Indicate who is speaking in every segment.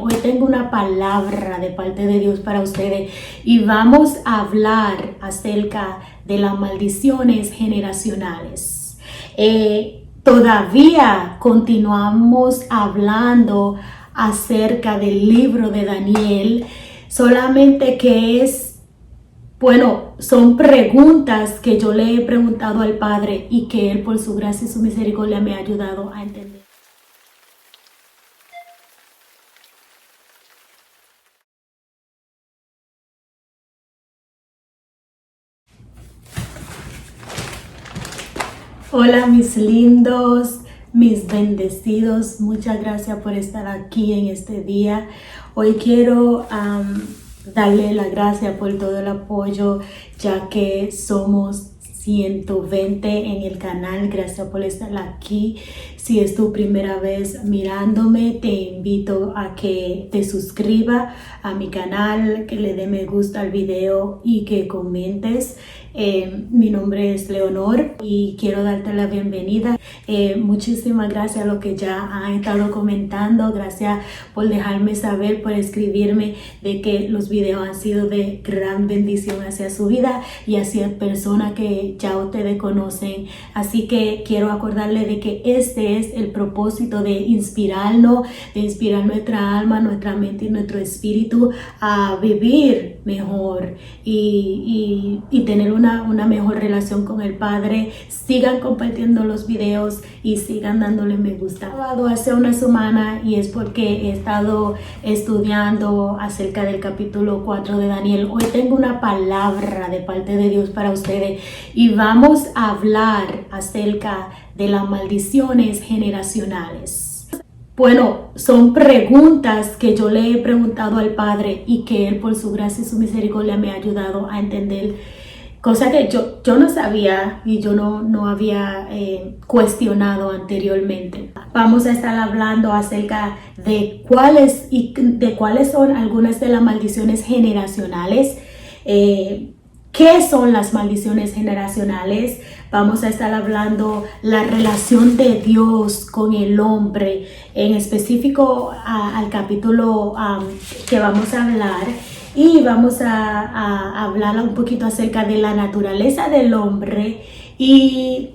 Speaker 1: Hoy tengo una palabra de parte de Dios para ustedes y vamos a hablar acerca de las maldiciones generacionales. Todavía continuamos hablando acerca del libro de Daniel, solamente que son preguntas que yo le he preguntado al Padre y que Él por su gracia y su misericordia me ha ayudado a entender. Hola mis lindos, mis bendecidos, muchas gracias por estar aquí en este día. Hoy quiero darle las gracias por todo el apoyo, ya que somos 120 en el canal. Gracias por estar aquí. Si es tu primera vez mirándome, te invito a que te suscribas a mi canal, que le dé me gusta al video y que comentes. Mi nombre es Leonor y quiero darte la bienvenida. Muchísimas gracias a los que ya han estado comentando. Gracias por dejarme saber, por escribirme de que los videos han sido de gran bendición hacia su vida y hacia personas que ya ustedes conocen. Así que quiero acordarles de que este es el propósito de inspirar nuestra alma, nuestra mente y nuestro espíritu a vivir mejor y tener una mejor relación con el Padre. Sigan compartiendo los videos y sigan dándole me gusta. Hace una semana y es porque he estado estudiando acerca del capítulo 4 de Daniel. Hoy tengo una palabra de parte de Dios para ustedes y vamos a hablar acerca de las maldiciones generacionales. Son preguntas que yo le he preguntado al Padre y que Él por su gracia y su misericordia me ha ayudado a entender. Cosa que yo no sabía y yo no había cuestionado anteriormente. Vamos a estar hablando acerca de cuáles son algunas de las maldiciones generacionales. ¿Qué son las maldiciones generacionales? Vamos a estar hablando la relación de Dios con el hombre, en específico al capítulo que vamos a hablar. Y vamos a hablar un poquito acerca de la naturaleza del hombre y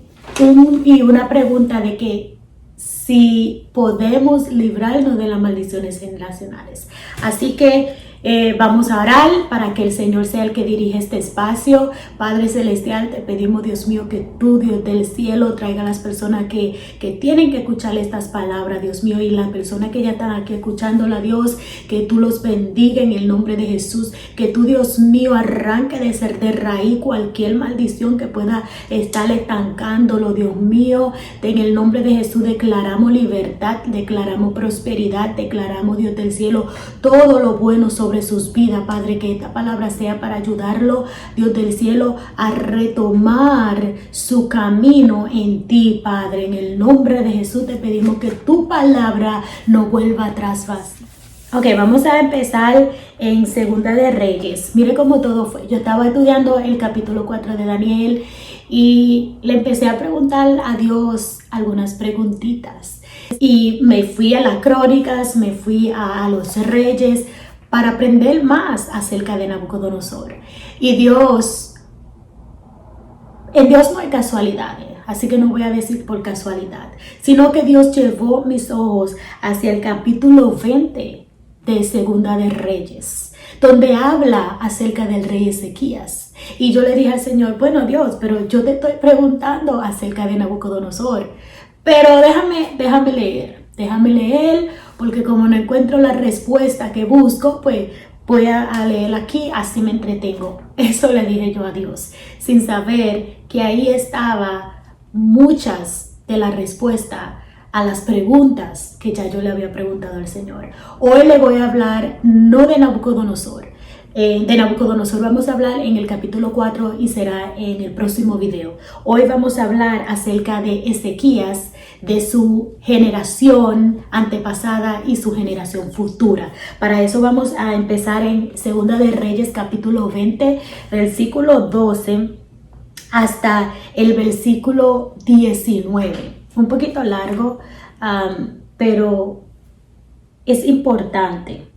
Speaker 1: una pregunta de que si podemos librarnos de las maldiciones generacionales. Así que vamos a orar para que el Señor sea el que dirige este espacio. Padre Celestial, te pedimos, Dios mío, que tú, Dios del cielo, traiga a las personas que tienen que escuchar estas palabras, Dios mío, y las personas que ya están aquí escuchándola, Dios, que tú los bendiga en el nombre de Jesús, que tú, Dios mío, arranque de raíz cualquier maldición que pueda estar estancándolo, Dios mío. En el nombre de Jesús declaramos libertad, declaramos prosperidad, declaramos, Dios del cielo, todo lo bueno sobre sus vidas, Padre, que esta palabra sea para ayudarlo, Dios del cielo, a retomar su camino en ti, Padre. En el nombre de Jesús te pedimos que tu palabra no vuelva atrás vacía. Ok, vamos a empezar en Segunda de Reyes. Mire cómo todo fue. Yo estaba estudiando el capítulo 4 de Daniel y le empecé a preguntar a Dios algunas preguntitas. Y me fui a las crónicas, me fui a los reyes para aprender más acerca de Nabucodonosor. Y en Dios no hay casualidades, así que no voy a decir por casualidad, sino que Dios llevó mis ojos hacia el capítulo 20 de Segunda de Reyes, donde habla acerca del rey Ezequías. Y yo le dije al Señor, bueno Dios, pero yo te estoy preguntando acerca de Nabucodonosor, pero déjame leer, porque como no encuentro la respuesta que busco, pues voy a leer aquí, así me entretengo. Eso le dije yo a Dios, sin saber que ahí estaba muchas de las respuestas a las preguntas que ya yo le había preguntado al Señor. Hoy le voy a hablar no de Nabucodonosor. De Nabucodonosor vamos a hablar en el capítulo 4 y será en el próximo video. Hoy vamos a hablar acerca de Ezequías, de su generación antepasada y su generación futura. Para eso vamos a empezar en Segunda de Reyes capítulo 20, versículo 12 hasta el versículo 19. Un poquito largo, pero es importante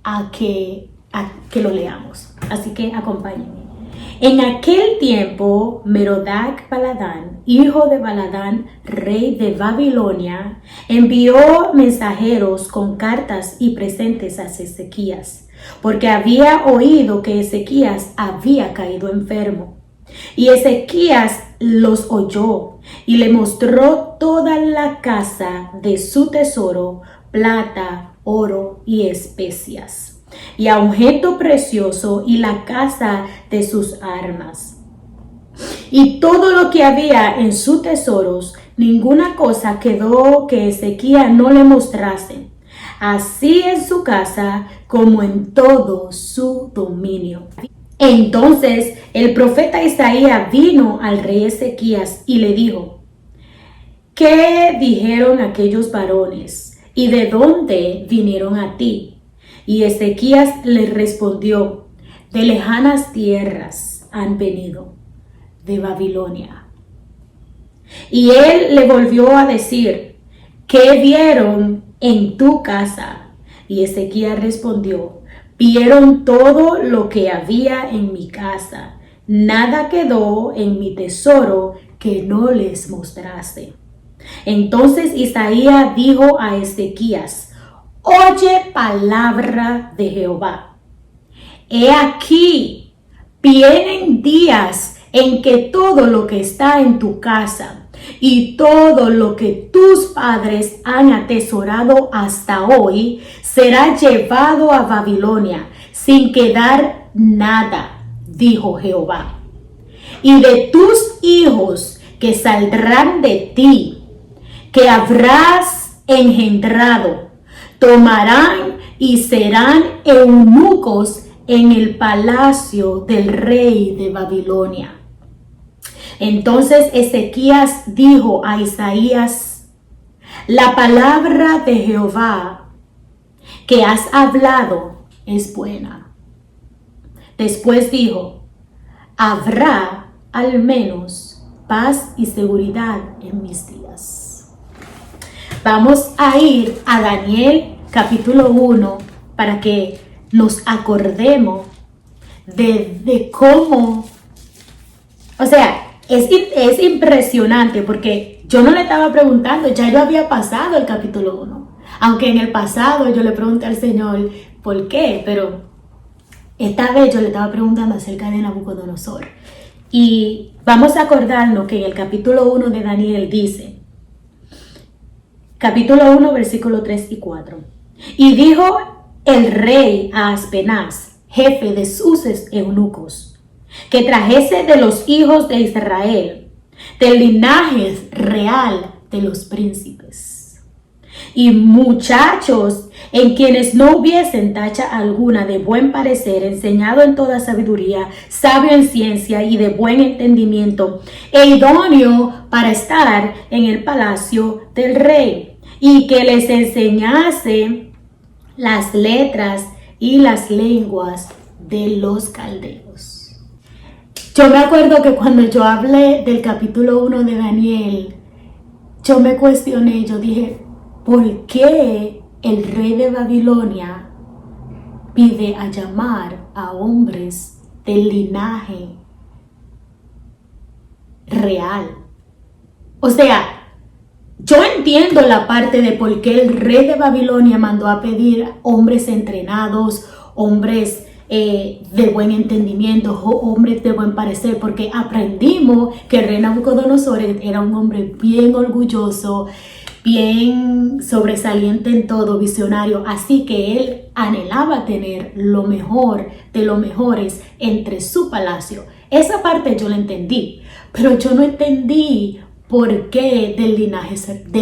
Speaker 1: a que lo leamos. Así que acompáñenme. En aquel tiempo, Merodach Baladán, hijo de Baladán, rey de Babilonia, envió mensajeros con cartas y presentes a Ezequías, porque había oído que Ezequías había caído enfermo. Y Ezequías los oyó y le mostró toda la casa de su tesoro, plata, oro y especias, y a objeto precioso y la casa de sus armas. Y todo lo que había en sus tesoros, ninguna cosa quedó que Ezequías no le mostrase, así en su casa como en todo su dominio. Entonces el profeta Isaías vino al rey Ezequías y le dijo: ¿qué dijeron aquellos varones? ¿Y de dónde vinieron a ti? Y Ezequías le respondió: de lejanas tierras han venido, de Babilonia. Y él le volvió a decir: ¿qué vieron en tu casa? Y Ezequías respondió: vieron todo lo que había en mi casa, nada quedó en mi tesoro que no les mostrase. Entonces Isaías dijo a Ezequías: oye palabra de Jehová. He aquí, vienen días en que todo lo que está en tu casa y todo lo que tus padres han atesorado hasta hoy será llevado a Babilonia sin quedar nada, dijo Jehová. Y de tus hijos que saldrán de ti, que habrás engendrado, tomarán y serán eunucos en el palacio del rey de Babilonia. Entonces Ezequías dijo a Isaías: la palabra de Jehová que has hablado es buena. Después dijo: habrá al menos paz y seguridad en mis días. Vamos a ir a Daniel capítulo 1 para que nos acordemos de cómo, o sea, es impresionante porque yo no le estaba preguntando, ya yo había pasado el capítulo 1. Aunque en el pasado yo le pregunté al Señor por qué, pero esta vez yo le estaba preguntando acerca de Nabucodonosor. Y vamos a acordarnos que en el capítulo 1 de Daniel dice, capítulo 1, versículo 3 y 4. Y dijo el rey a Aspenaz, jefe de sus eunucos, que trajese de los hijos de Israel, del linaje real de los príncipes, y muchachos en quienes no hubiesen tacha alguna, de buen parecer, enseñado en toda sabiduría, sabio en ciencia y de buen entendimiento, e idóneo para estar en el palacio del rey, y que les enseñase las letras y las lenguas de los caldeos. Yo me acuerdo que cuando yo hablé del capítulo 1 de Daniel, yo me cuestioné, yo dije, ¿por qué el rey de Babilonia pide a llamar a hombres del linaje real? O sea, yo entiendo la parte de por qué el rey de Babilonia mandó a pedir hombres entrenados, hombres de buen entendimiento, hombres de buen parecer, porque aprendimos que el rey Nabucodonosor era un hombre bien orgulloso, bien sobresaliente en todo, visionario, así que él anhelaba tener lo mejor de los mejores entre su palacio. Esa parte yo la entendí, pero yo no entendí por qué del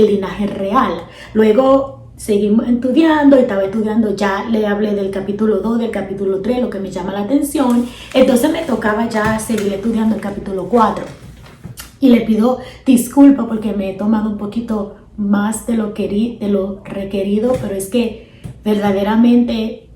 Speaker 1: linaje real. Luego seguimos estudiando, estaba estudiando, ya le hablé del capítulo 2, del capítulo 3, lo que me llama la atención. Entonces me tocaba ya seguir estudiando el capítulo 4. Y le pido disculpas porque me he tomado un poquito más de lo requerido, pero es que verdaderamente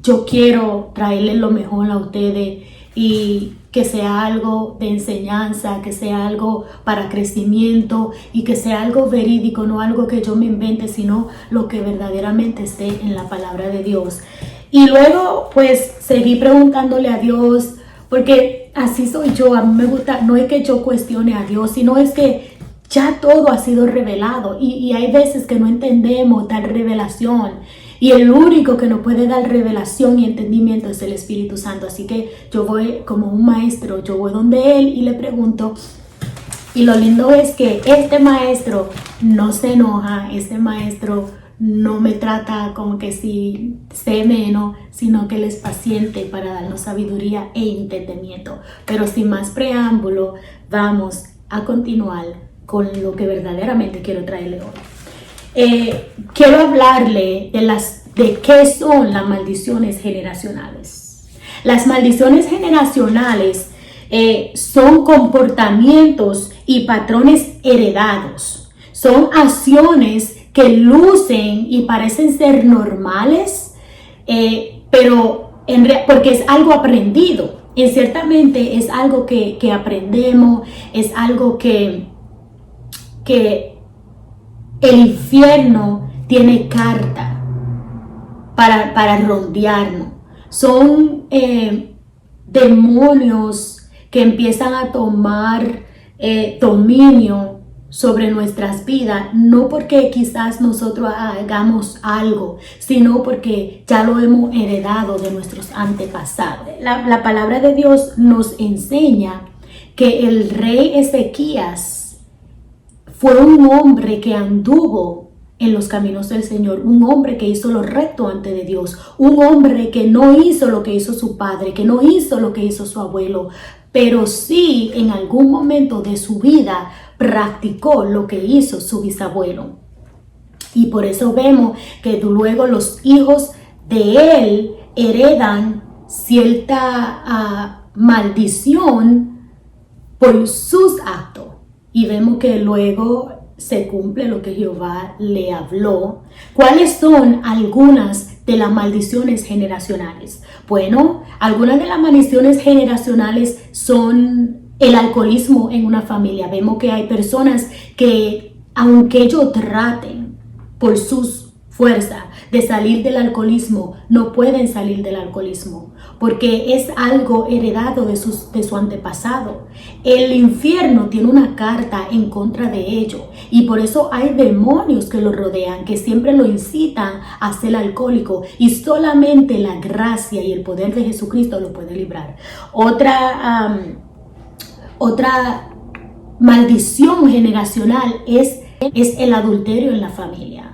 Speaker 1: yo quiero traerles lo mejor a ustedes y que sea algo de enseñanza, que sea algo para crecimiento y que sea algo verídico, no algo que yo me invente, sino lo que verdaderamente esté en la palabra de Dios. Y luego pues seguí preguntándole a Dios, porque así soy yo, a mí me gusta, no es que yo cuestione a Dios, sino es que ya todo ha sido revelado y hay veces que no entendemos tal revelación. Y el único que nos puede dar revelación y entendimiento es el Espíritu Santo. Así que yo voy como un maestro, yo voy donde él y le pregunto. Y lo lindo es que este maestro no se enoja, este maestro no me trata como que si sé menos, sino que él es paciente para darnos sabiduría e entendimiento. Pero sin más preámbulo, vamos a continuar con lo que verdaderamente quiero traerle hoy. Quiero hablarle de qué son las maldiciones generacionales. Las maldiciones generacionales son comportamientos y patrones heredados. Son acciones que lucen y parecen ser normales, pero porque es algo aprendido. Y ciertamente es algo que aprendemos, es algo que el infierno tiene carta para rondearnos. Son demonios que empiezan a tomar dominio sobre nuestras vidas, no porque quizás nosotros hagamos algo, sino porque ya lo hemos heredado de nuestros antepasados. La palabra de Dios nos enseña que el rey Ezequías fue un hombre que anduvo en los caminos del Señor, un hombre que hizo lo recto ante de Dios, un hombre que no hizo lo que hizo su padre, que no hizo lo que hizo su abuelo, pero sí en algún momento de su vida practicó lo que hizo su bisabuelo. Y por eso vemos que luego los hijos de él heredan cierta maldición por sus actos. Y vemos que luego se cumple lo que Jehová le habló. ¿Cuáles son algunas de las maldiciones generacionales? Bueno, algunas de las maldiciones generacionales son el alcoholismo en una familia. Vemos que hay personas que, aunque ellos traten por sus fuerzas de salir del alcoholismo, no pueden salir del alcoholismo, porque es algo heredado de su antepasado. El infierno tiene una carta en contra de ello, y por eso hay demonios que lo rodean, que siempre lo incitan a ser alcohólico, y solamente la gracia y el poder de Jesucristo lo puede librar. Otra maldición generacional es el adulterio en la familia.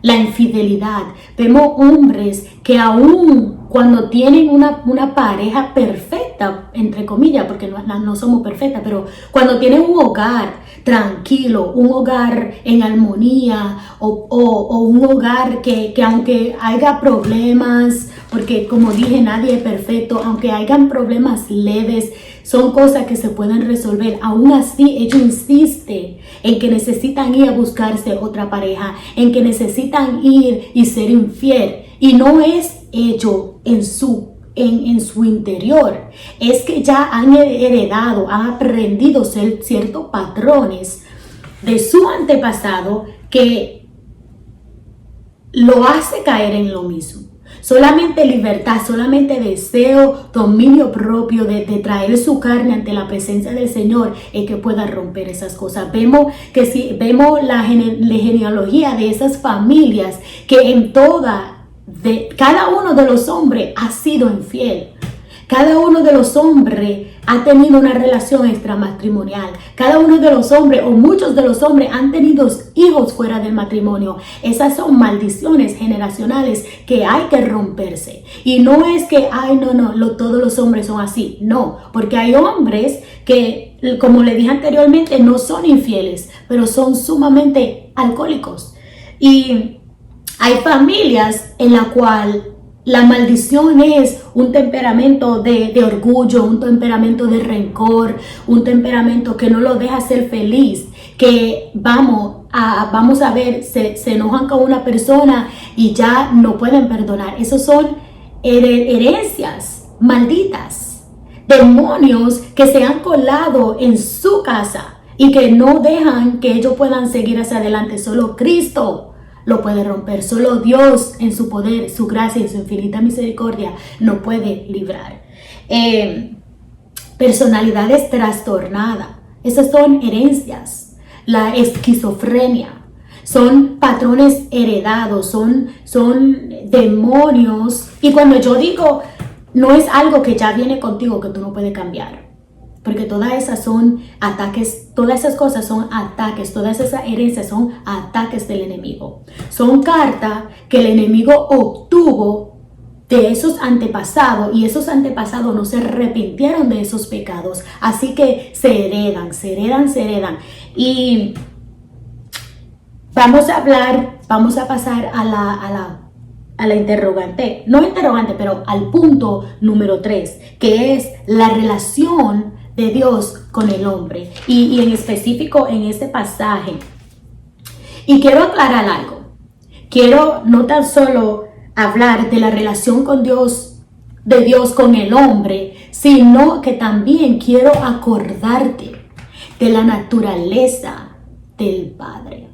Speaker 1: La infidelidad. Vemos hombres que aún cuando tienen una pareja perfecta, entre comillas, porque no somos perfectas, pero cuando tienen un hogar tranquilo, un hogar en armonía o un hogar que aunque haya problemas, porque como dije, nadie es perfecto, aunque hayan problemas leves, son cosas que se pueden resolver. Aún así, ellos insisten en que necesitan ir a buscarse otra pareja, en que necesitan ir y ser infiel. Y no es hecho en su interior. Es que ya han heredado, han aprendido ciertos patrones de su antepasado que lo hace caer en lo mismo. Solamente libertad, solamente deseo, dominio propio de traer su carne ante la presencia del Señor es que pueda romper esas cosas. Vemos la genealogía de esas familias que cada uno de los hombres ha sido infiel. Cada uno de los hombres ha tenido una relación extramatrimonial. Cada uno de los hombres o muchos de los hombres han tenido hijos fuera del matrimonio. Esas son maldiciones generacionales que hay que romperse. Y no es que, todos los hombres son así. No, porque hay hombres que, como le dije anteriormente, no son infieles, pero son sumamente alcohólicos. Y hay familias en la cual la maldición es un temperamento de orgullo, un temperamento de rencor, un temperamento que no lo deja ser feliz, que vamos a ver, se enojan con una persona y ya no pueden perdonar. Esos son herencias malditas demonios que se han colado en su casa y que no dejan que ellos puedan seguir hacia adelante. Solo Cristo lo puede romper. Solo Dios en su poder, su gracia y su infinita misericordia no puede librar. Personalidades trastornadas. Esas son herencias. La esquizofrenia. Son patrones heredados. Son demonios. Y cuando yo digo, no es algo que ya viene contigo que tú no puedes cambiar. Porque todas esas son ataques, todas esas cosas son ataques, todas esas herencias son ataques del enemigo. Son cartas que el enemigo obtuvo de esos antepasados y esos antepasados no se arrepintieron de esos pecados. Así que se heredan. Y vamos a pasar a la interrogante, no interrogante, pero al punto número 3, que es la relación de Dios con el hombre y en específico en este pasaje. Y quiero aclarar algo. Quiero no tan solo hablar de la relación con Dios, de Dios con el hombre, sino que también quiero acordarte de la naturaleza del Padre.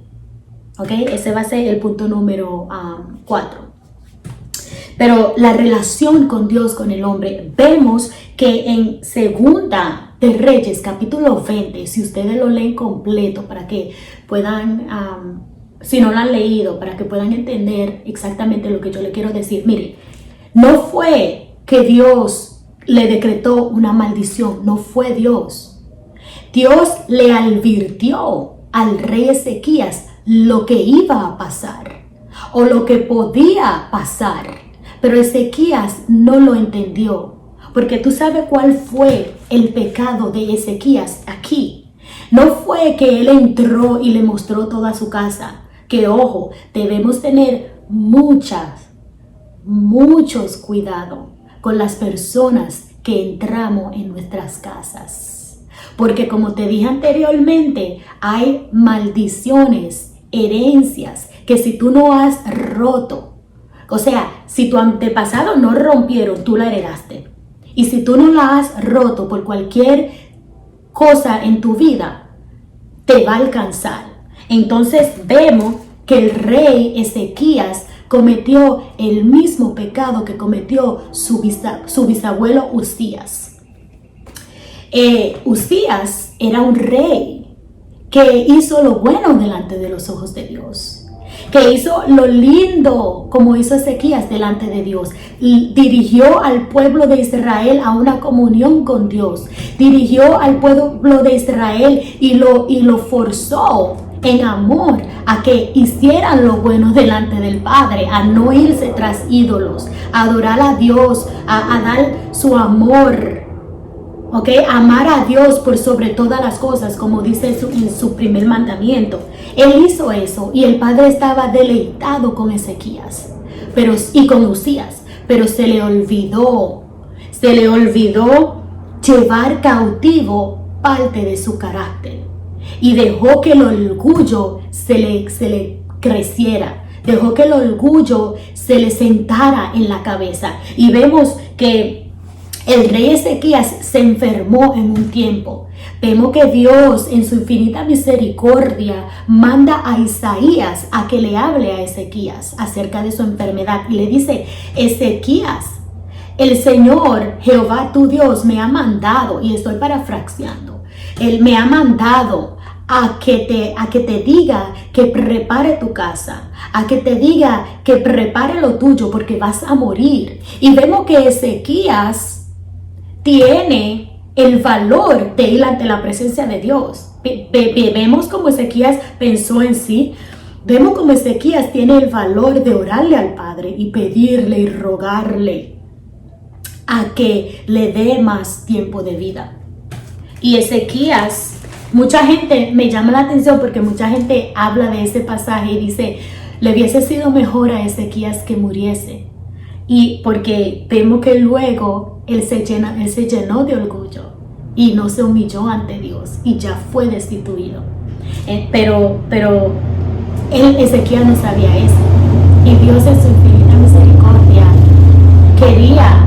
Speaker 1: ¿Ok? Ese va a ser el punto número 4. Pero la relación con Dios, con el hombre, vemos que en Segunda de Reyes, capítulo 20, si ustedes lo leen completo para que puedan, si no lo han leído, para que puedan entender exactamente lo que yo le quiero decir. Mire, no fue que Dios le decretó una maldición, no fue Dios. Dios le advirtió al rey Ezequías lo que iba a pasar o lo que podía pasar. Pero Ezequías no lo entendió, porque tú sabes cuál fue el pecado de Ezequías aquí. No fue que él entró y le mostró toda su casa, que ojo, debemos tener muchos cuidado con las personas que entramos en nuestras casas. Porque como te dije anteriormente, hay maldiciones, herencias, que si tú no has roto, o sea, si tu antepasado no rompieron, tú la heredaste. Y si tú no la has roto por cualquier cosa en tu vida, te va a alcanzar. Entonces vemos que el rey Ezequías cometió el mismo pecado que cometió su bisabuelo Uzías. Uzías era un rey que hizo lo bueno delante de los ojos de Dios, que hizo lo lindo como hizo Ezequías delante de Dios. Dirigió al pueblo de Israel a una comunión con Dios. Dirigió al pueblo de Israel y lo forzó en amor a que hicieran lo bueno delante del Padre, a no irse tras ídolos, a adorar a Dios, a dar su amor. ¿Ok? Amar a Dios por sobre todas las cosas, como dice en su primer mandamiento. Él hizo eso y el Padre estaba deleitado con Ezequías y con Uzías, pero se le olvidó llevar cautivo parte de su carácter y dejó que el orgullo se le creciera. Dejó que el orgullo se le sentara en la cabeza. Y vemos que el rey Ezequías se enfermó en un tiempo. Vemos que Dios en su infinita misericordia manda a Isaías a que le hable a Ezequías acerca de su enfermedad. Y le dice: Ezequías, el Señor Jehová tu Dios me ha mandado, y estoy parafraseando, Él me ha mandado a que te diga que prepare tu casa, a que te diga que prepare lo tuyo porque vas a morir. Y vemos que Ezequías tiene el valor de ir ante la presencia de Dios. Vemos como Ezequías pensó en sí. Vemos como Ezequías tiene el valor de orarle al Padre y pedirle y rogarle a que le dé más tiempo de vida. Y Ezequías, mucha gente me llama la atención porque mucha gente habla de ese pasaje y dice: le hubiese sido mejor a Ezequías que muriese. Y porque vemos que luego él se llenó de orgullo y no se humilló ante Dios y ya fue destituido. Pero Ezequías no sabía eso. Y Dios en su infinita misericordia quería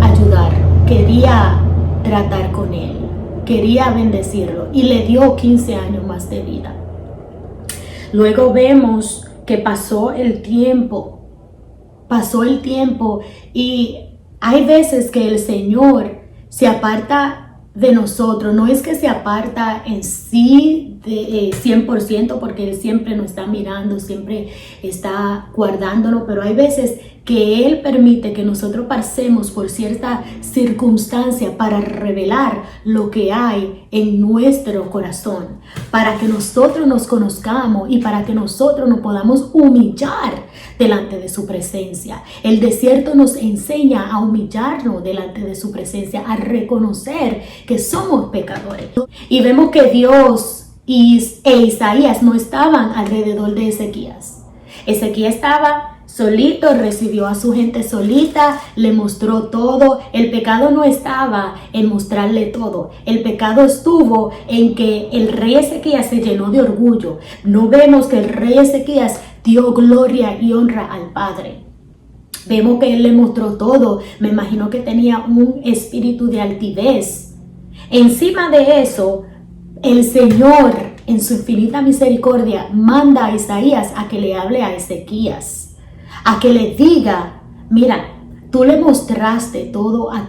Speaker 1: ayudarlo, quería tratar con él, quería bendecirlo y le dio 15 años más de vida. Luego vemos que pasó el tiempo y hay veces que el Señor se aparta de nosotros. No es que se aparta en sí de 100%, porque Él siempre nos está mirando, siempre está guardándonos, pero hay veces que Él permite que nosotros pasemos por cierta circunstancia para revelar lo que hay en nuestro corazón, para que nosotros nos conozcamos y para que nosotros nos podamos humillar delante de su presencia. El desierto nos enseña a humillarnos delante de su presencia, a reconocer que somos pecadores. Y vemos que Dios e Isaías no estaban alrededor de Ezequías. Ezequías estaba solito, recibió a su gente solita, le mostró todo. El pecado no estaba en mostrarle todo. El pecado estuvo en que el rey Ezequías se llenó de orgullo. No vemos que el rey Ezequías dio gloria y honra al Padre. Vemos que él le mostró todo. Me imagino que tenía un espíritu de altivez. Encima de eso, el Señor, en su infinita misericordia, manda a Isaías a que le hable a Ezequías, a que le diga: mira, tú le mostraste todo a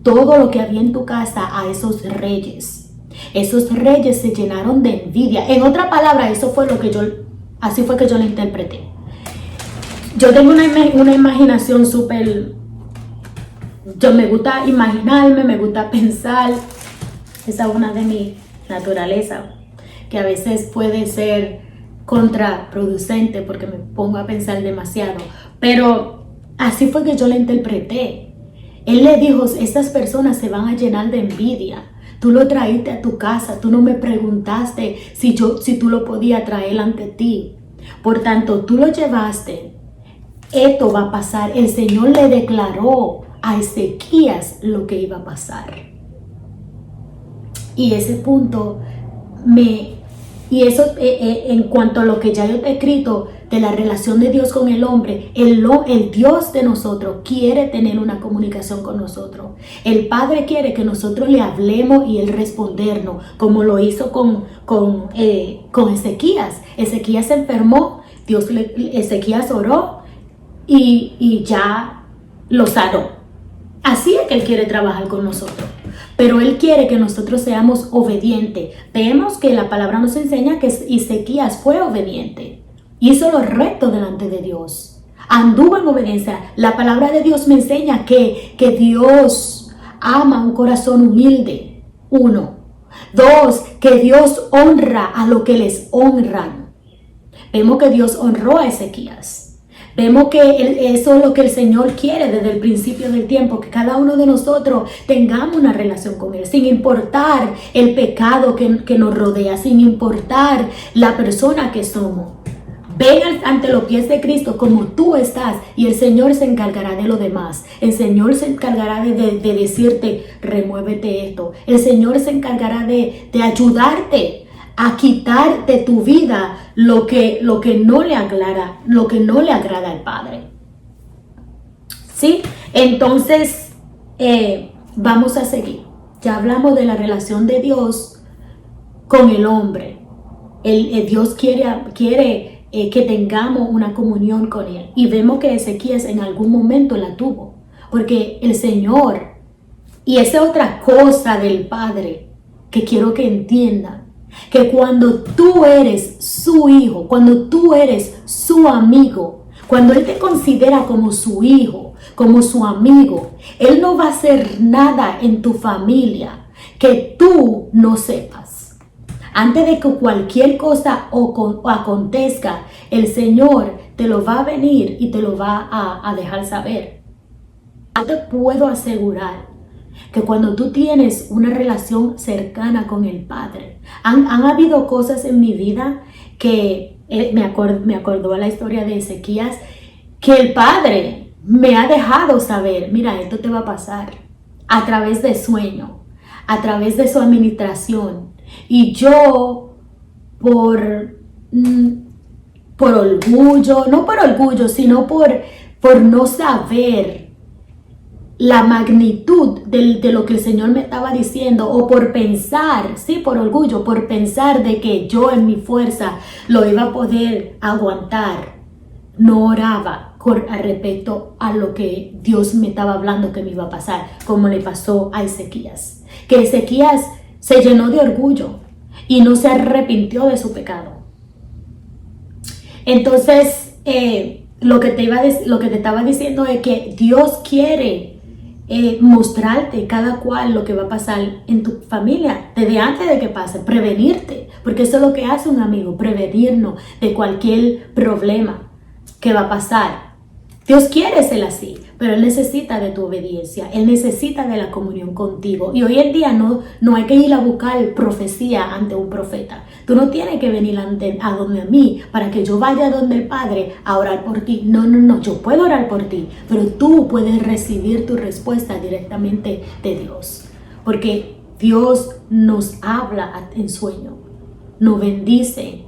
Speaker 1: todo lo que había en tu casa a esos reyes. Esos reyes se llenaron de envidia. En otra palabra, así fue que yo lo interpreté. Yo tengo una imaginación súper... me gusta imaginarme, me gusta pensar. Esa es una de mis naturalezas, que a veces puede ser contraproducente porque me pongo a pensar demasiado. Pero así fue que yo la interpreté. Él le dijo: estas personas se van a llenar de envidia. Tú lo traíste a tu casa, tú no me preguntaste si tú lo podías traer ante ti. Por tanto, tú lo llevaste. Esto va a pasar. El Señor le declaró a Ezequías lo que iba a pasar. Y ese punto en cuanto a lo que ya yo te he escrito de la relación de Dios con el hombre, el Dios de nosotros quiere tener una comunicación con nosotros. El Padre quiere que nosotros le hablemos y Él respondernos, como lo hizo con Ezequías. Ezequías se enfermó, Ezequías oró y ya lo sanó. Así es que Él quiere trabajar con nosotros. Pero Él quiere que nosotros seamos obedientes. Vemos que la palabra nos enseña que Ezequías fue obediente. Hizo lo recto delante de Dios. Anduvo en obediencia. La palabra de Dios me enseña que Dios ama un corazón humilde. 1. 2. Que Dios honra a los que les honran. Vemos que Dios honró a Ezequías. Vemos que eso es lo que el Señor quiere desde el principio del tiempo, que cada uno de nosotros tengamos una relación con Él, sin importar el pecado que nos rodea, sin importar la persona que somos. Ven ante los pies de Cristo como tú estás y el Señor se encargará de lo demás. El Señor se encargará de decirte: remuévete esto. El Señor se encargará de ayudarte a quitar de tu vida lo que no le agrada, al Padre. ¿Sí? Entonces, vamos a seguir. Ya hablamos de la relación de Dios con el hombre. Dios quiere que tengamos una comunión con Él. Y vemos que Ezequías en algún momento la tuvo. Porque el Señor, y esa es otra cosa del Padre que quiero que entiendan, que cuando tú eres su hijo, cuando tú eres su amigo, cuando Él te considera como su hijo, como su amigo, Él no va a hacer nada en tu familia que tú no sepas. Antes de que cualquier cosa acontezca, el Señor te lo va a venir y te lo va a dejar saber. Yo te puedo asegurar que cuando tú tienes una relación cercana con el Padre, han habido cosas en mi vida que me acordó a la historia de Ezequías, que el Padre me ha dejado saber: mira, esto te va a pasar, a través de sueño, a través de su administración. Y yo, por orgullo, no por orgullo, sino por no saber la magnitud de lo que el Señor me estaba diciendo, o por pensar, sí, por orgullo, por pensar de que yo en mi fuerza lo iba a poder aguantar, no oraba con respecto a lo que Dios me estaba hablando que me iba a pasar, como le pasó a Ezequías. Que Ezequías se llenó de orgullo y no se arrepintió de su pecado. Entonces, lo que te estaba diciendo es que Dios quiere mostrarte cada cual lo que va a pasar en tu familia desde antes de que pase, prevenirte, porque eso es lo que hace un amigo, prevenirnos de cualquier problema que va a pasar. Dios quiere ser así, pero Él necesita de tu obediencia, Él necesita de la comunión contigo. Y hoy en día no hay que ir a buscar profecía ante un profeta. Tú no tienes que venir a donde a mí para que yo vaya donde el Padre a orar por ti. No, yo puedo orar por ti, pero tú puedes recibir tu respuesta directamente de Dios. Porque Dios nos habla en sueño, nos bendice.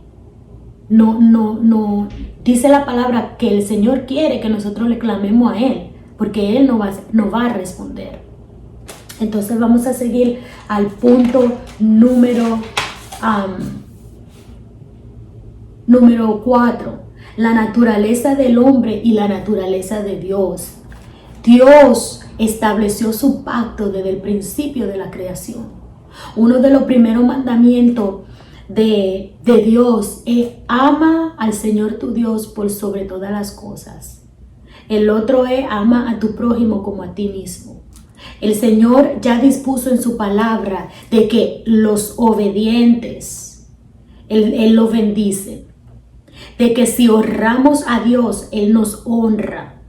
Speaker 1: No, dice la palabra que el Señor quiere que nosotros le clamemos a Él, porque Él nos va a responder. Entonces vamos a seguir al punto número 4, la naturaleza del hombre y la naturaleza de Dios. Dios estableció su pacto desde el principio de la creación. Uno de los primeros mandamientos de Dios es: ama al Señor tu Dios por sobre todas las cosas. El otro es: ama a tu prójimo como a ti mismo. El Señor ya dispuso en su palabra de que los obedientes, Él los bendice. De que si honramos a Dios, Él nos honra.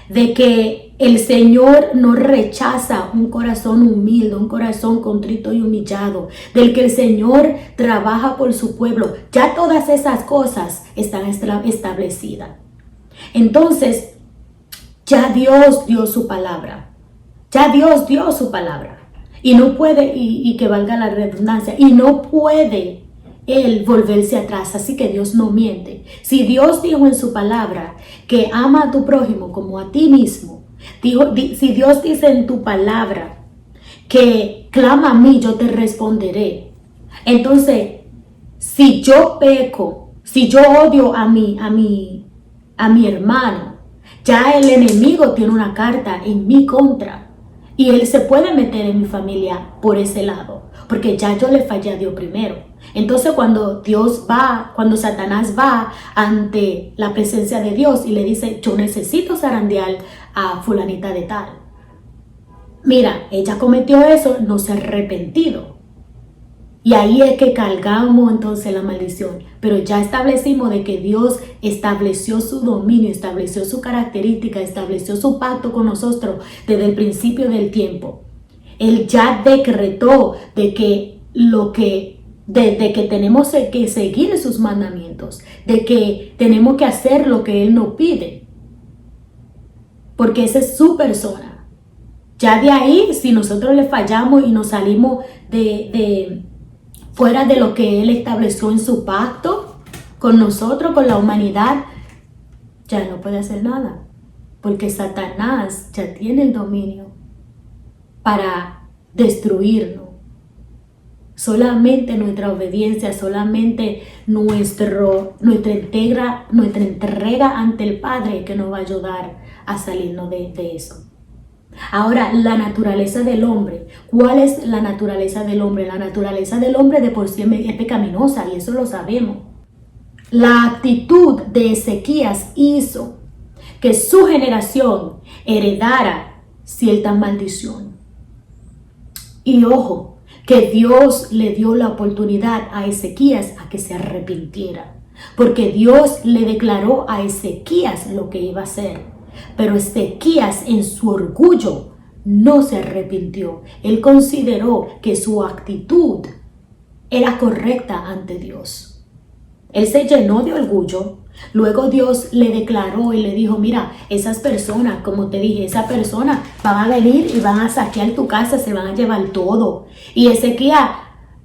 Speaker 1: De que el Señor no rechaza un corazón humilde, un corazón contrito y humillado. Del que el Señor trabaja por su pueblo. Ya todas esas cosas están establecidas. Entonces, ya Dios dio su palabra. Ya Dios dio su palabra. Y no puede, y que valga la redundancia, y no puede Él volverse atrás. Así que Dios no miente. Si Dios dijo en su palabra que ama a tu prójimo como a ti mismo, si Dios dice en tu palabra que clama a mí, yo te responderé. Entonces, si yo peco, si yo odio a mi hermano, ya el enemigo tiene una carta en mi contra y él se puede meter en mi familia por ese lado, porque ya yo le fallé a Dios primero. Entonces cuando Satanás va ante la presencia de Dios y le dice: yo necesito zarandear a fulanita de tal. Mira, ella cometió eso, no se ha arrepentido. Y ahí es que cargamos entonces la maldición. Pero ya establecimos de que Dios estableció su dominio, estableció su característica, estableció su pacto con nosotros desde el principio del tiempo. Él ya decretó de que que tenemos que seguir sus mandamientos, de que tenemos que hacer lo que Él nos pide, porque esa es su persona. Ya de ahí, si nosotros le fallamos y nos salimos de fuera de lo que Él estableció en su pacto con nosotros, con la humanidad, ya no puede hacer nada, porque Satanás ya tiene el dominio para destruirnos. Solamente nuestra obediencia, solamente nuestra entrega ante el Padre que nos va a ayudar a salirnos de eso. Ahora, la naturaleza del hombre. ¿Cuál es la naturaleza del hombre? La naturaleza del hombre de por sí es pecaminosa, y eso lo sabemos. La actitud de Ezequías hizo que su generación heredara cierta maldición. Y ojo, que Dios le dio la oportunidad a Ezequías a que se arrepintiera, porque Dios le declaró a Ezequías lo que iba a hacer. Pero Ezequías, en su orgullo, no se arrepintió. Él consideró que su actitud era correcta ante Dios. Él se llenó de orgullo. Luego Dios le declaró y le dijo: mira, esas personas, como te dije, esas personas van a venir y van a saquear tu casa, se van a llevar todo. Y Ezequías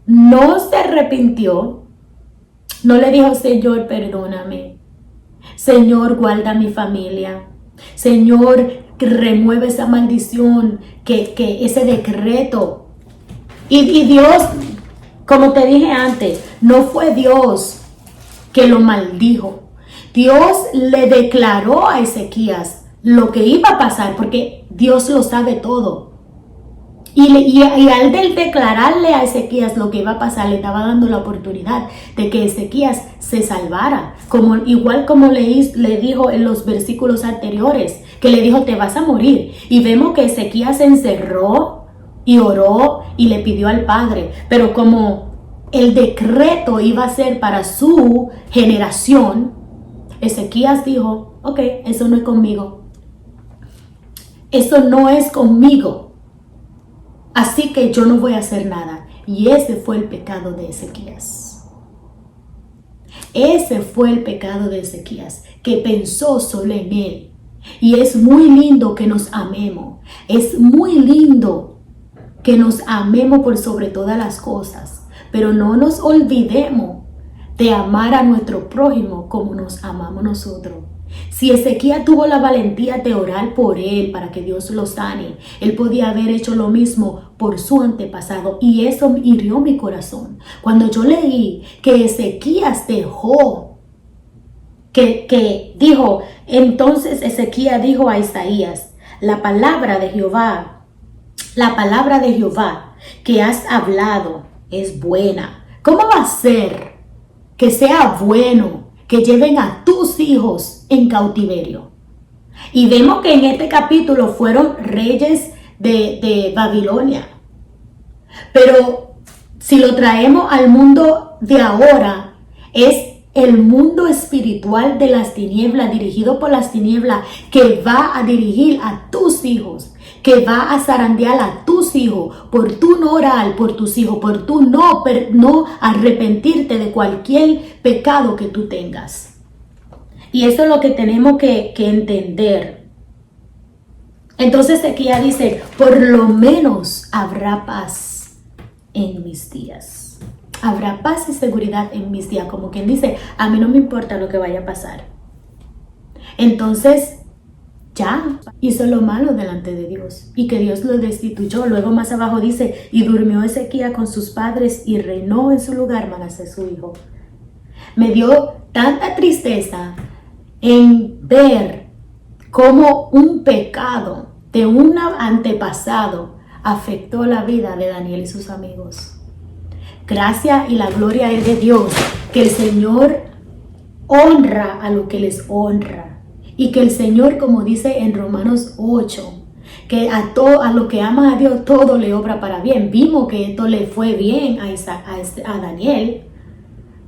Speaker 1: no se arrepintió. No le dijo: Señor, perdóname. Señor, guarda mi familia. Señor, que remueve esa maldición, que ese decreto. Y Dios, como te dije antes, no fue Dios que lo maldijo. Dios le declaró a Ezequías lo que iba a pasar, porque Dios lo sabe todo. Y al declararle a Ezequías lo que iba a pasar, le estaba dando la oportunidad de que Ezequías se salvara, igual como le dijo en los versículos anteriores, que le dijo, te vas a morir. Y vemos que Ezequías se encerró y oró y le pidió al Padre, pero como el decreto iba a ser para su generación, Ezequías dijo, ok, eso no es conmigo. Eso no es conmigo. Así que yo no voy a hacer nada. Y ese fue el pecado de Ezequías. Ese fue el pecado de Ezequías, que pensó solo en él. Y es muy lindo que nos amemos. Es muy lindo que nos amemos por sobre todas las cosas. Pero no nos olvidemos de amar a nuestro prójimo como nos amamos nosotros. Si Ezequías tuvo la valentía de orar por él para que Dios lo sane, él podía haber hecho lo mismo por su antepasado, y eso hirió mi corazón. Cuando yo leí que Ezequías dejó, que dijo, entonces Ezequías dijo a Isaías, la palabra de Jehová que has hablado es buena. ¿Cómo va a ser que sea bueno que lleven a tus hijos en cautiverio? Y vemos que en este capítulo fueron reyes de Babilonia. Pero si lo traemos al mundo de ahora, es el mundo espiritual de las tinieblas, dirigido por las tinieblas, que va a dirigir a tus hijos, que va a zarandear a tus hijos, por tu no orar por tus hijos, por tu no arrepentirte de cualquier pecado que tú tengas. Y eso es lo que tenemos que entender. Entonces Ezequías dice, por lo menos habrá paz en mis días. Habrá paz y seguridad en mis días. Como quien dice, a mí no me importa lo que vaya a pasar. Entonces, ya hizo lo malo delante de Dios y que Dios lo destituyó. Luego más abajo dice, y durmió Ezequías con sus padres y reinó en su lugar Manasés su hijo. Me dio tanta tristeza en ver cómo un pecado de un antepasado afectó la vida de Daniel y sus amigos. Gracias y la gloria es de Dios, que el Señor honra a lo que les honra, y que el Señor, como dice en Romanos 8, que a lo que ama a Dios todo le obra para bien. Vimos que esto le fue bien a Daniel,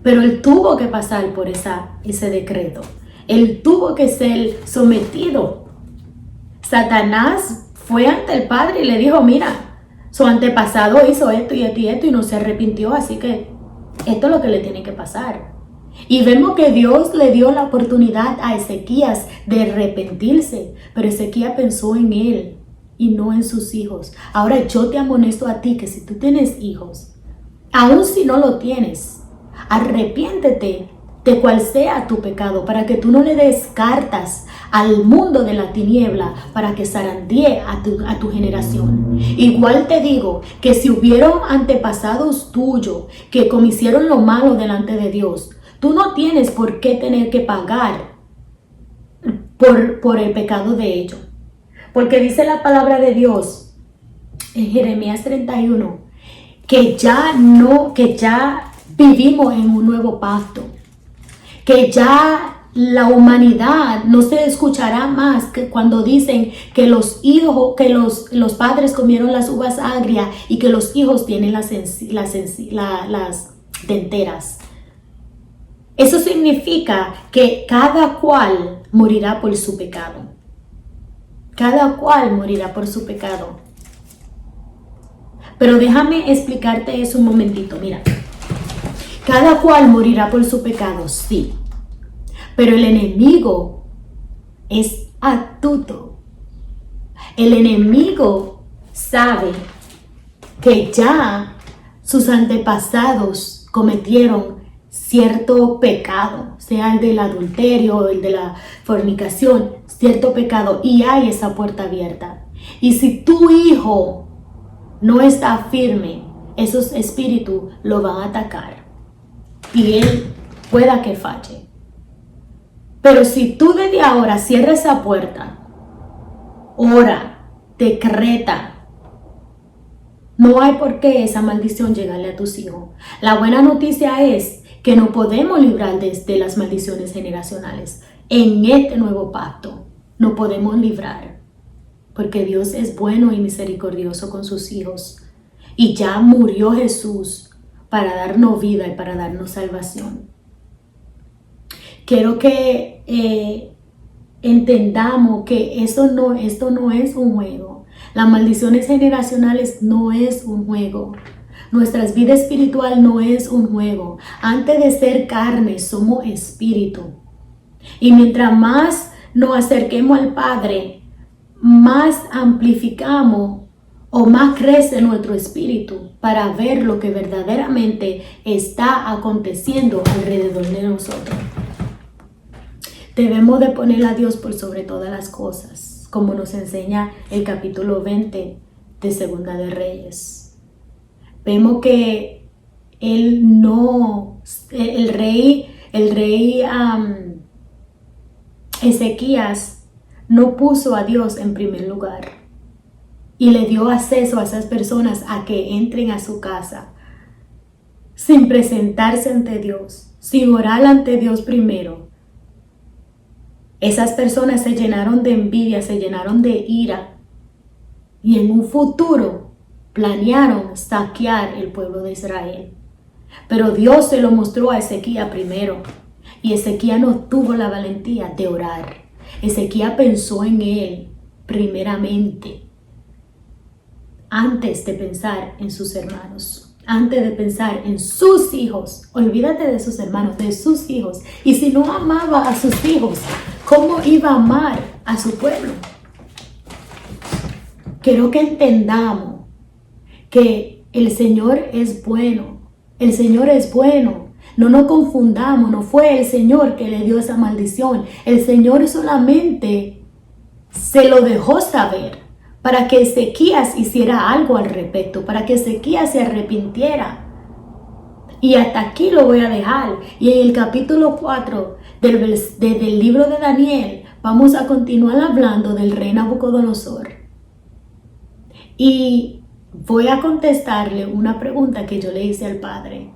Speaker 1: pero él tuvo que pasar por ese decreto. Él tuvo que ser sometido. Satanás fue ante el Padre y le dijo, mira, su antepasado hizo esto y esto y esto y no se arrepintió, así que esto es lo que le tiene que pasar. Y vemos que Dios le dio la oportunidad a Ezequías de arrepentirse, pero Ezequías pensó en él y no en sus hijos. Ahora yo te amonesto a ti que si tú tienes hijos, aun si no lo tienes, arrepiéntete de cual sea tu pecado, para que tú no le des cartas al mundo de la tiniebla para que zarandee a tu generación. Igual te digo que si hubieron antepasados tuyos que cometieron lo malo delante de Dios, tú no tienes por qué tener que pagar por el pecado de ellos. Porque dice la palabra de Dios en Jeremías 31 que ya vivimos en un nuevo pacto, que ya la humanidad no se escuchará más que cuando dicen que los padres comieron las uvas agrias y que los hijos tienen las denteras. Eso significa que cada cual morirá por su pecado. Cada cual morirá por su pecado. Pero déjame explicarte eso un momentito. Mira, cada cual morirá por su pecado, sí. Pero el enemigo es astuto. El enemigo sabe que ya sus antepasados cometieron cierto pecado, sea el del adulterio o el de la fornicación, cierto pecado, y hay esa puerta abierta. Y si tu hijo no está firme, esos espíritus lo van a atacar y él pueda que falle. Pero si tú desde ahora cierras esa puerta, ora, decreta, no hay por qué esa maldición llegarle a tus hijos. La buena noticia es que no podemos librar de las maldiciones generacionales. En este nuevo pacto no podemos librar, porque Dios es bueno y misericordioso con sus hijos. Y ya murió Jesús para darnos vida y para darnos salvación. Quiero que entendamos que esto no es un juego. Las maldiciones generacionales no es un juego. Nuestra vida espiritual no es un juego. Antes de ser carne, somos espíritu. Y mientras más nos acerquemos al Padre, más amplificamos o más crece nuestro espíritu para ver lo que verdaderamente está aconteciendo alrededor de nosotros. Debemos de poner a Dios por sobre todas las cosas, como nos enseña el capítulo 20 de Segunda de Reyes. Vemos que el rey Ezequías no puso a Dios en primer lugar y le dio acceso a esas personas a que entren a su casa sin presentarse ante Dios, sin orar ante Dios primero. Esas personas se llenaron de envidia, se llenaron de ira y en un futuro planearon saquear el pueblo de Israel. Pero Dios se lo mostró a Ezequías primero y Ezequías no tuvo la valentía de orar. Ezequías pensó en él primeramente antes de pensar en sus hermanos, antes de pensar en sus hijos. Olvídate de sus hermanos, de sus hijos. Y si no amaba a sus hijos, ¿cómo iba a amar a su pueblo? Quiero que entendamos que el Señor es bueno. El Señor es bueno. No nos confundamos. No fue el Señor que le dio esa maldición. El Señor solamente se lo dejó saber para que Ezequías hiciera algo al respecto, para que Ezequías se arrepintiera. Y hasta aquí lo voy a dejar. Y en el capítulo 4 del libro de Daniel vamos a continuar hablando del rey Nabucodonosor. Y voy a contestarle una pregunta que yo le hice al Padre.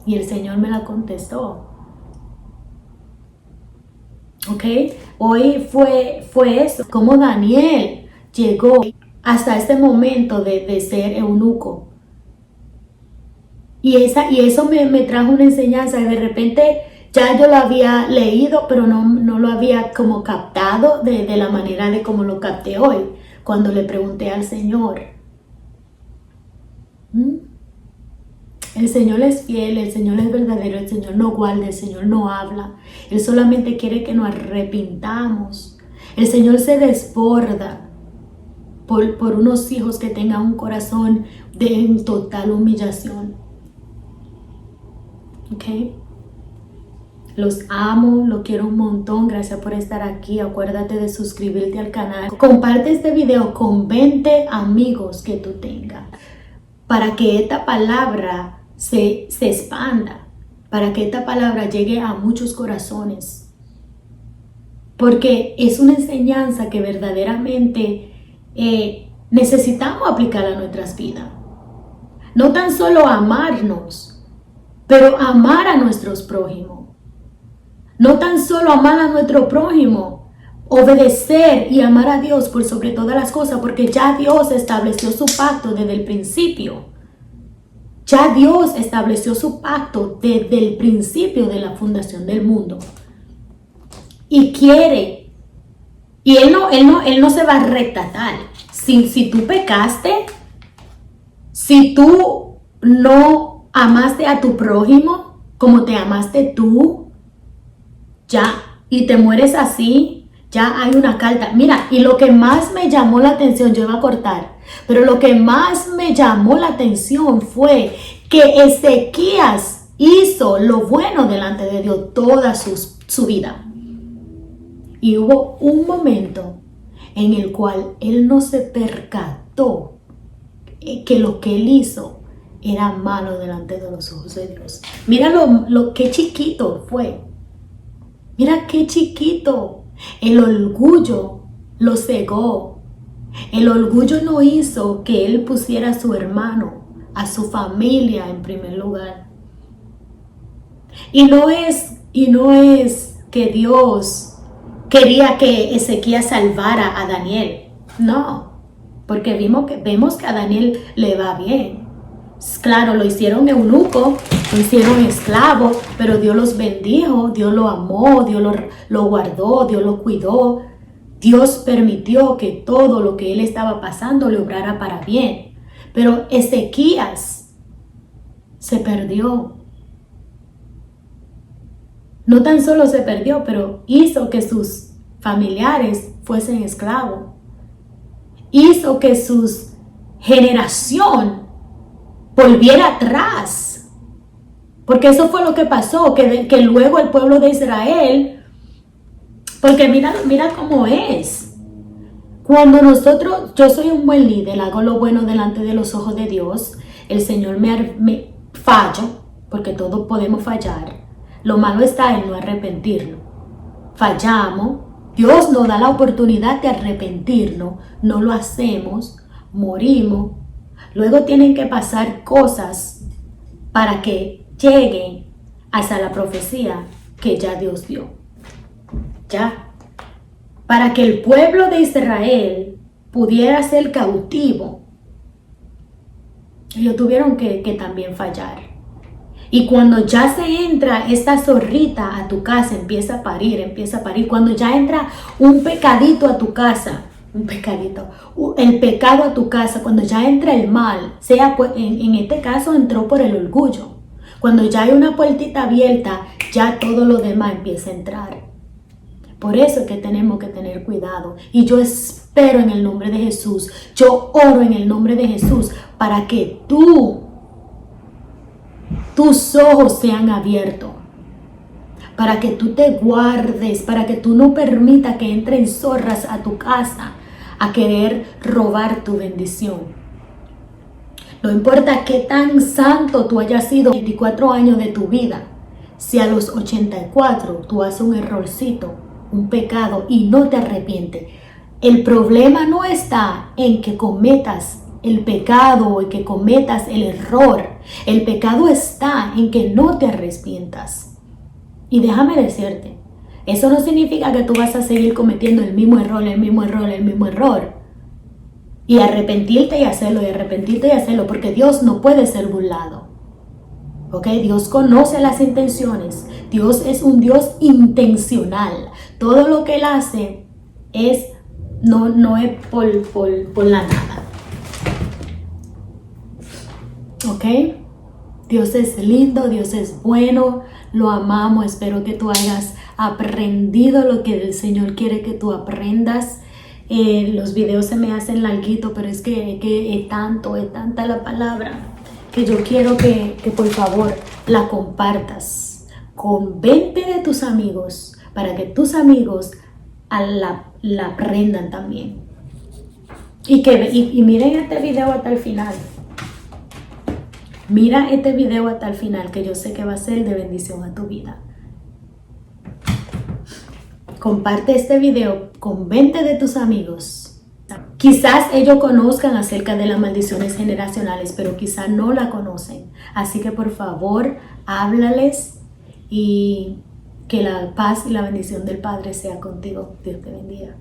Speaker 1: Y el Señor me la contestó. ¿Ok? Hoy fue eso. Como Daniel llegó hasta este momento de ser eunuco. Y eso me trajo una enseñanza. De repente ya yo lo había leído, pero no lo había como captado de la manera de como lo capté hoy. Cuando le pregunté al Señor. El Señor es fiel, el Señor es verdadero, el Señor no guarda, el Señor no habla. Él solamente quiere que nos arrepintamos. El Señor se desborda por unos hijos que tengan un corazón de total humillación. ¿Ok? Los amo, lo quiero un montón. Gracias por estar aquí. Acuérdate de suscribirte al canal. Comparte este video con 20 amigos que tú tengas, para que esta palabra se expanda, para que esta palabra llegue a muchos corazones. Porque es una enseñanza que verdaderamente necesitamos aplicar a nuestras vidas. No tan solo amarnos, pero amar a nuestros prójimos. No tan solo amar a nuestro prójimo, obedecer y amar a Dios por sobre todas las cosas, porque ya Dios estableció su pacto desde el principio. Ya Dios estableció su pacto desde el principio de la fundación del mundo. Y quiere, y Él no se va a retratar. Si tú pecaste, si tú no amaste a tu prójimo como te amaste tú, ya, y te mueres así, ya hay una carta. Mira, y lo que más me llamó la atención, yo iba a cortar, pero lo que más me llamó la atención fue que Ezequías hizo lo bueno delante de Dios toda su vida. Y hubo un momento en el cual él no se percató que lo que él hizo era malo delante de los ojos de Dios. Mira lo que chiquito fue. Mira qué chiquito. El orgullo lo cegó. El orgullo no hizo que él pusiera a su hermano, a su familia en primer lugar. Y no es que Dios quería que Ezequías salvara a Daniel. No, porque vemos que a Daniel le va bien. Claro, lo hicieron eunuco, lo hicieron esclavo, pero Dios los bendijo, Dios lo amó, Dios lo guardó, Dios lo cuidó. Dios permitió que todo lo que él estaba pasando le obrara para bien. Pero Ezequías se perdió. No tan solo se perdió, pero hizo que sus familiares fuesen esclavos. Hizo que su generación volviera atrás. Porque eso fue lo que pasó, que luego el pueblo de Israel, porque mira cómo es. Cuando yo soy un buen líder, hago lo bueno delante de los ojos de Dios, el Señor me fallo, porque todos podemos fallar. Lo malo está en no arrepentirnos. Fallamos, Dios nos da la oportunidad de arrepentirnos, no lo hacemos, morimos. Luego tienen que pasar cosas para que lleguen hasta la profecía que ya Dios dio. Ya. Para que el pueblo de Israel pudiera ser cautivo, ellos tuvieron que también fallar. Y cuando ya se entra esta zorrita a tu casa, empieza a parir. Cuando ya entra un pecadito a tu casa, el pecado a tu casa, cuando ya entra el mal, sea en este caso entró por el orgullo. Cuando ya hay una puertita abierta, ya todo lo demás empieza a entrar. Por eso es que tenemos que tener cuidado. Y yo espero en el nombre de Jesús, yo oro en el nombre de Jesús para que tus ojos sean abiertos, para que tú te guardes, para que tú no permitas que entren zorras a tu casa a querer robar tu bendición. No importa qué tan santo tú hayas sido 24 años de tu vida, si a los 84 tú haces un errorcito, un pecado y no te arrepientes, el problema no está en que cometas el pecado o que cometas el error. El pecado está en que no te arrepientas. Y déjame decirte, eso no significa que tú vas a seguir cometiendo el mismo error. Y arrepentirte y hacerlo, porque Dios no puede ser burlado. ¿Ok? Dios conoce las intenciones. Dios es un Dios intencional. Todo lo que Él hace no es por la nada. ¿Ok? Dios es lindo, Dios es bueno, lo amamos. Espero que tú hayas aprendido lo que el Señor quiere que tú aprendas. Los videos se me hacen larguitos, pero es que es tanta la palabra que yo quiero que por favor la compartas con 20 de tus amigos para que tus amigos la aprendan también. Y miren este video hasta el final. Mira este video hasta el final, que yo sé que va a ser de bendición a tu vida. Comparte este video con 20 de tus amigos. Quizás ellos conozcan acerca de las maldiciones generacionales, pero quizás no la conocen. Así que por favor, háblales y que la paz y la bendición del Padre sea contigo. Dios te bendiga.